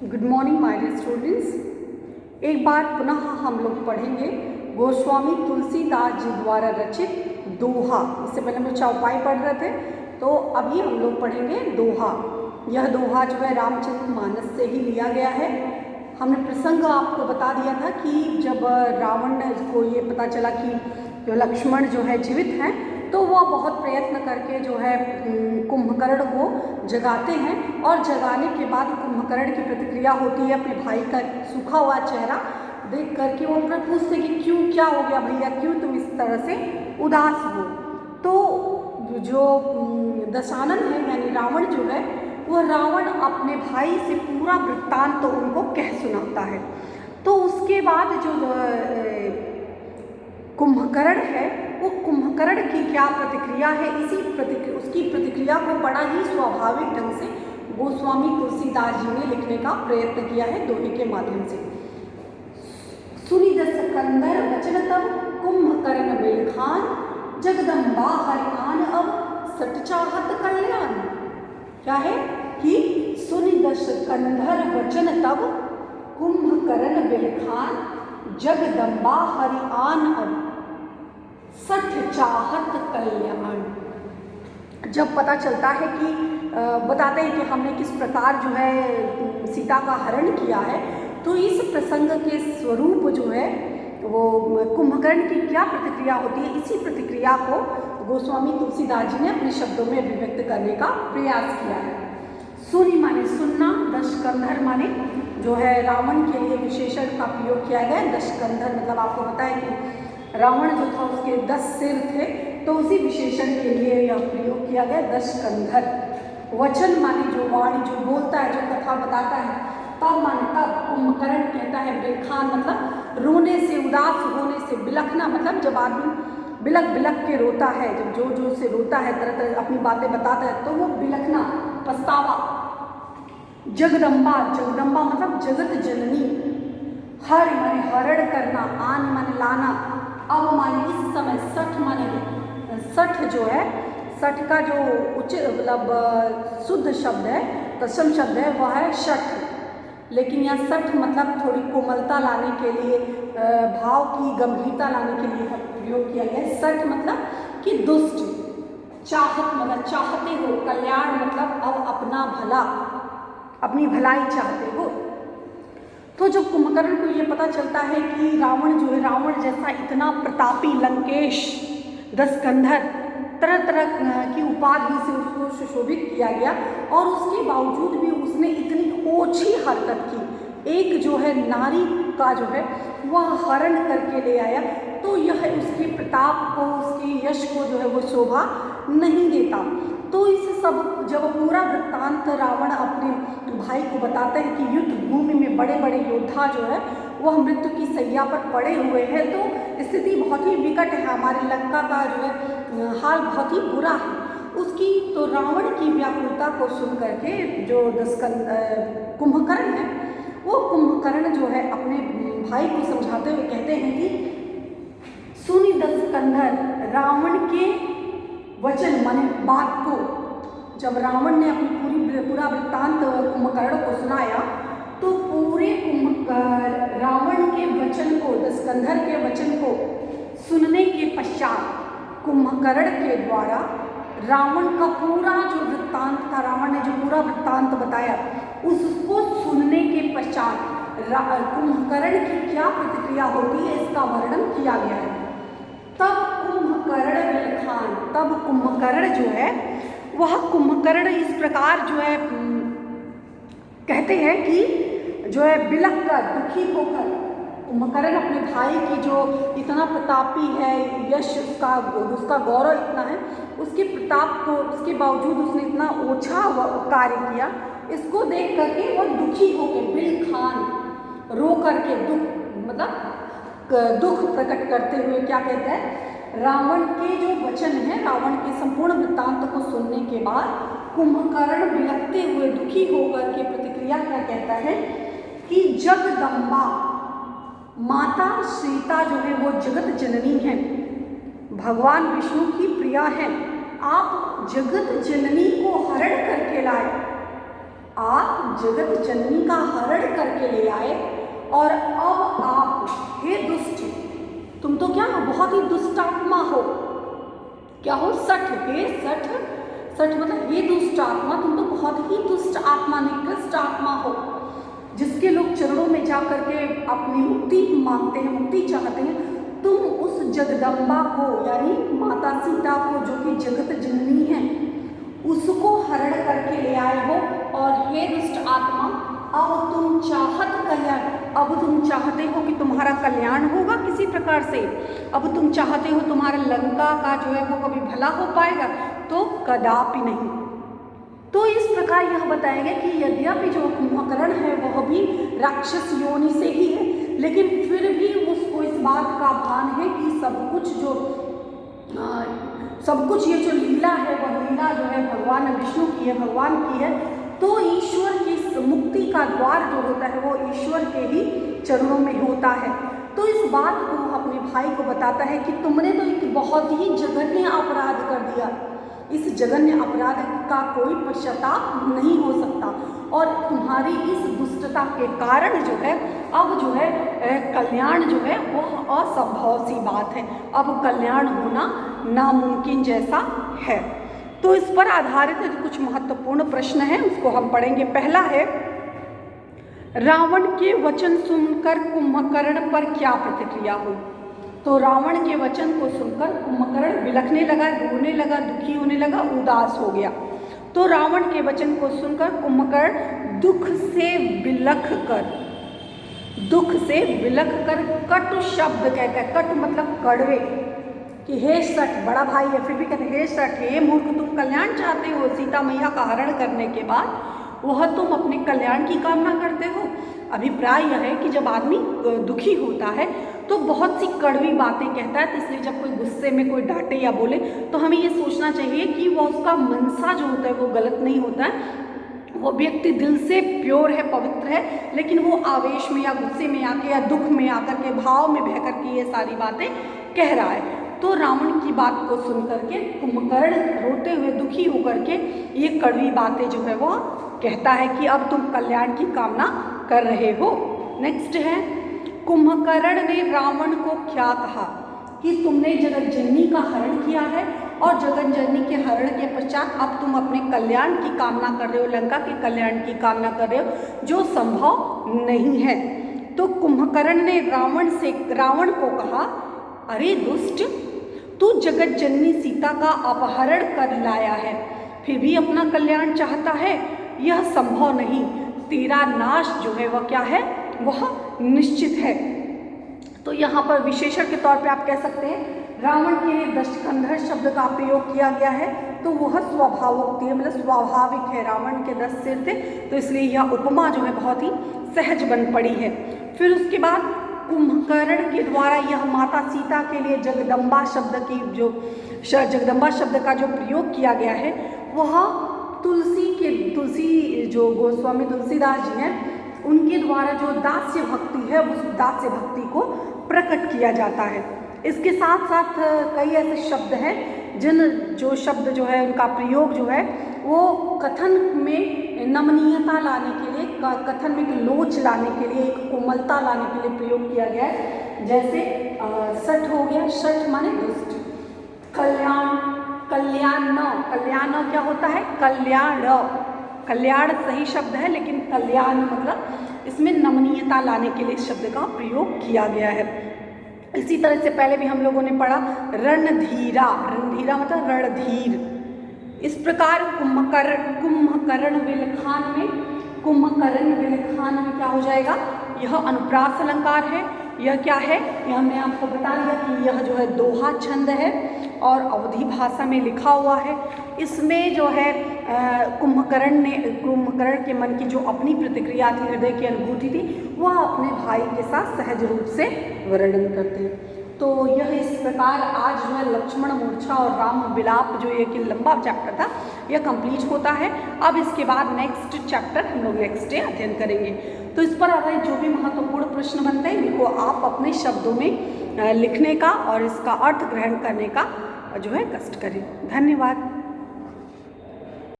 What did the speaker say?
Good morning my dear students. एक बार पुनः हम लोग पढ़ेंगे गोस्वामी तुलसीदास जी द्वारा रचित दोहा। इससे पहले हम लोग चौपाई पढ़ रहे थे, तो अभी हम लोग पढ़ेंगे दोहा। यह दोहा जो है रामचरितमानस से ही लिया गया है। हमने प्रसंग आपको बता दिया था कि जब रावण को ये पता चला कि जो लक्ष्मण जो है जीवित हैं, तो वह बहुत प्रयत्न करके जो है कुंभकर्ण को जगाते हैं, और जगाने के बाद कुंभकर्ण की प्रतिक्रिया होती है अपने भाई का सूखा हुआ चेहरा देख करके। वो उनसे पूछते कि क्यों, क्या हो गया भैया, क्यों तुम इस तरह से उदास हो। तो जो दशानन है यानी रावण जो है, वह रावण अपने भाई से पूरा वृत्तांत तो उनको कह सुनाता है। तो उसके बाद जो कुंभकर्ण है, वो कुंभकर्ण की क्या प्रतिक्रिया है, उसकी प्रतिक्रिया को बड़ा ही स्वाभाविक ढंग से गोस्वामी तुलसीदास जी ने लिखने का प्रयत्न किया है दोहे के माध्यम से। सुनि दस कंदर वचन तब कुंभकर्ण बिलखान, जगदम्बा हरि आन अब सट चाहत कल्याण। क्या है कि सुनि दस कंधर वचन तब कुंभकर्ण बिलखान, जगदम्बा हरि आन अब सठ चाहत कल्याण। जब पता चलता है कि बताते हैं कि हमने किस प्रकार जो है सीता का हरण किया है, तो इस प्रसंग के स्वरूप जो है वो कुंभकर्ण की क्या प्रतिक्रिया होती है, इसी प्रतिक्रिया को गोस्वामी तुलसीदास जी ने अपने शब्दों में अभिव्यक्त करने का प्रयास किया है। सुनि माने सुनना, दशकंधर माने जो है रावण के लिए विशेषण का प्रयोग किया गया। दशकंधर मतलब आपको पता है कि रावण जो था उसके 10 सिर थे, तो उसी विशेषण के लिए यह प्रयोग किया गया दशकंधर। वचन माने जो वाणी, जो बोलता है, जो कथा बताता है। तब माने तब, कुंभकर्ण कहता है बिलखान मतलब रोने से, उदास होने से, बिलखना मतलब जब आदमी बिलख बिलख के रोता है, जब जोर जोर से रोता है, तरह तरह अपनी बातें बताता है, तो वो बिलखना, पछतावा। जगदम्बा, जगदम्बा मतलब जगत जननी। हर माने हरण करना, आन माने लाना, अब माने इस समय, सठ माने सठ जो है, सठ का जो उचित मतलब शुद्ध शब्द है, तत्सम शब्द है, वह है शठ। लेकिन यह सठ मतलब थोड़ी कोमलता लाने के लिए, भाव की गंभीरता लाने के लिए प्रयोग किया गया है। सठ मतलब कि दुष्ट, चाहत मतलब चाहते हो, कल्याण मतलब अब अपना भला, अपनी भलाई चाहते हो। तो जब कुंभकर्ण को ये पता चलता है कि रावण जो है, रावण जैसा इतना प्रतापी लंकेश, दशकंधर, तरह तरह की उपाधि से उसको सुशोभित किया गया, और उसके बावजूद भी उसने इतनी ओछी हरकत की, एक जो है नारी का जो है वह हरण करके ले आया, तो यह उसके प्रताप को, उसके यश को जो है वो शोभा नहीं देता। तो इस सब जब पूरा वृत्तांत रावण अपने भाई को बताते हैं कि युद्ध भूमि में बड़े बड़े योद्धा जो है वह मृत्यु की शैया पर पड़े हुए हैं, तो स्थिति बहुत ही विकट है, हमारे लंका का जो है हाल बहुत ही बुरा है उसकी। तो रावण की व्याकुलता को सुन करके जो कुंभकर्ण है, वो कुंभकर्ण जो है अपने भाई को समझाते हुए कहते हैं कि सुनि दशकंधर, रावण के वचन माने बात को, जब रावण ने अपनी पूरा वृत्तांत कुंभकर्ण को सुनाया, तो पूरे रावण के वचन को, दशकंधर के वचन को सुनने के पश्चात कुंभकर्ण के द्वारा रावण का पूरा जो वृत्तांत था, रावण ने जो पूरा वृत्तांत बताया, उसको सुनने के पश्चात कुंभकर्ण की क्या प्रतिक्रिया होती है इसका वर्णन किया गया है। तब कुंभकर्ण बिलखान, तब कुंभकर्ण जो है वह कुंभकर्ण इस प्रकार जो है कहते हैं कि जो है बिलख कर, दुखी होकर, कुंभकर्ण अपने भाई की जो इतना प्रतापी है, यश उसका गौरव इतना है, उसके प्रताप को, उसके बावजूद उसने इतना ओछा कार्य किया, इसको देख करके वह दुखी होकर, बिलखान रो करके, दुख मतलब दुख प्रकट करते हुए क्या कहते हैं, रावण के जो वचन है, रावण के संपूर्ण वृत्तांत को सुनने के बाद कुंभकर्ण बिलखते हुए, दुखी होकर के प्रतिक्रिया क्या कहता है कि जगदम्बा, माता सीता जो है वो जगत जननी है, भगवान विष्णु की प्रिया है, आप जगत जननी को हरण करके लाए, आप जगत जननी का हरण करके ले आए और अब आप, हे दुष्ट, तुम तो क्या हो, बहुत ही दुष्ट आत्मा हो। क्या हो? सठ। हे सठ, सठ मतलब हे दुष्ट आत्मा, तुम तो बहुत ही दुष्ट आत्मा, निकृष्ट आत्मा हो, जिसके लोग चरणों में जा करके अपनी मुक्ति मांगते हैं, मुक्ति चाहते हैं। तुम उस जगदम्बा को, यानी माता सीता को, जो कि जगत जननी है, उसको हरण करके ले आए हो। और हे दुष्ट आत्मा, अब तुम चाहते हो कि तुम्हारा कल्याण होगा किसी प्रकार से। अब तुम चाहते हो तुम्हारा लंका का जो है वो कभी भला हो पाएगा, तो कदापि नहीं। तो इस प्रकार यह बताया गया कि यद्यपि जो कुंभकर्ण है वह भी राक्षस योनि से ही है, लेकिन फिर भी उसको इस बात का भान है कि सब कुछ ये जो लीला है वह लीला जो है भगवान विष्णु की है, भगवान की है। तो ईश्वर की मुक्ति का द्वार जो होता है वो ईश्वर के ही चरणों में होता है। तो इस बात को अपने भाई को बताता है कि तुमने तो एक बहुत ही जघन्य अपराध कर दिया, इस जघन्य अपराध का कोई पश्चाताप नहीं हो सकता, और तुम्हारी इस दुष्टता के कारण जो है अब जो है कल्याण जो है वह असंभव सी बात है, अब कल्याण होना नामुमकिन जैसा है। तो इस पर आधारित कुछ महत्वपूर्ण प्रश्न हैं, उसको हम पढ़ेंगे। पहला है, रावण के वचन सुनकर कुंभकर्ण पर क्या प्रतिक्रिया हुई? तो रावण के वचन को सुनकर कुंभकर्ण बिलखने लगा, रोने लगा, दुखी होने लगा, उदास हो गया। तो रावण के वचन को सुनकर कुंभकर्ण दुख से बिलख कर कटु शब्द कहता है। कटु मतलब कड़वे, कि हे सठ, बड़ा भाई है फिर भी कहते हे सठ, हे मूर्ख, तुम कल्याण चाहते हो, सीता मैया का हरण करने के बाद वह तुम अपने कल्याण की कामना करते हो। अभिप्राय यह है कि जब आदमी दुखी होता है तो बहुत सी कड़वी बातें कहता है, तो इसलिए जब कोई गुस्से में कोई डांटे या बोले तो हमें ये सोचना चाहिए कि वह उसका मनसा जो होता है वो गलत नहीं होता है, वो व्यक्ति दिल से प्योर है, पवित्र है, लेकिन वो आवेश में या गुस्से में आके या दुख में आकर के, भाव में बह करके ये सारी बातें कह रहा है। तो रावण की बात को सुन करके कुंभकर्ण रोते हुए, दुखी होकर के ये कड़वी बातें जो है वो कहता है कि अब तुम कल्याण की कामना कर रहे हो। नेक्स्ट है, कुंभकर्ण ने रावण को क्या कहा कि तुमने जगत जननी का हरण किया है और जगत जननी के हरण के पश्चात अब तुम अपने कल्याण की कामना कर रहे हो, लंका के कल्याण की कामना कर रहे हो, जो संभव नहीं है। तो कुंभकर्ण ने रावण को कहा, अरे दुष्ट, तू जगत जननी सीता का अपहरण कर लाया है, फिर भी अपना कल्याण चाहता है, यह संभव नहीं। तेरा नाश जो है वह क्या है, वह निश्चित है। तो यहाँ पर विशेषण के तौर पे आप कह सकते हैं रावण के लिए दशकंधर शब्द का प्रयोग किया गया है, तो वह स्वभावोक्ति है, मतलब स्वाभाविक है। रावण के 10 सिर थे, तो इसलिए यह उपमा जो है बहुत ही सहज बन पड़ी है। फिर उसके बाद कुंभकर्ण के द्वारा यह माता सीता के लिए जगदम्बा शब्द का जो प्रयोग किया गया है वह तुलसी जो गोस्वामी तुलसीदास जी हैं उनके द्वारा जो दास्य भक्ति है उस दास्य भक्ति को प्रकट किया जाता है। इसके साथ साथ कई ऐसे शब्द हैं जो शब्द जो है उनका प्रयोग जो है वो कथन में नमनीयता लाने के लिए, कथन में एक लोच लाने के लिए, एक कोमलता लाने के लिए प्रयोग किया गया है। जैसे सठ हो गया, सठ माने दुष्ट, कल्याण क्या होता है, कल्याण सही शब्द है, लेकिन कल्याण मतलब इसमें नमनीयता लाने के लिए शब्द का प्रयोग किया गया है। इसी तरह से पहले भी हम लोगों ने पढ़ा रणधीरा मतलब रणधीर। इस प्रकार कुंभकर्ण विलखान में क्या हो जाएगा, यह अनुप्रास अलंकार है। यह क्या है, यह हमने आपको बता दिया कि यह जो है दोहा छंद है और अवधी भाषा में लिखा हुआ है। इसमें जो है कुंभकर्ण के मन की जो अपनी प्रतिक्रिया थी, हृदय की अनुभूति थी, वह अपने भाई के साथ सहज रूप से वर्णन करते हैं। तो यह इस प्रकार आज जो है लक्ष्मण मूर्छा और राम विलाप जो एक लंबा चैप्टर था यह कंप्लीट होता है। अब इसके बाद नेक्स्ट चैप्टर हम लोग नेक्स्ट डे अध्ययन करेंगे। तो इस पर आधारित जो भी महत्वपूर्ण प्रश्न बनते हैं इनको आप अपने शब्दों में लिखने का और इसका अर्थ ग्रहण करने का जो है कष्ट करें। धन्यवाद।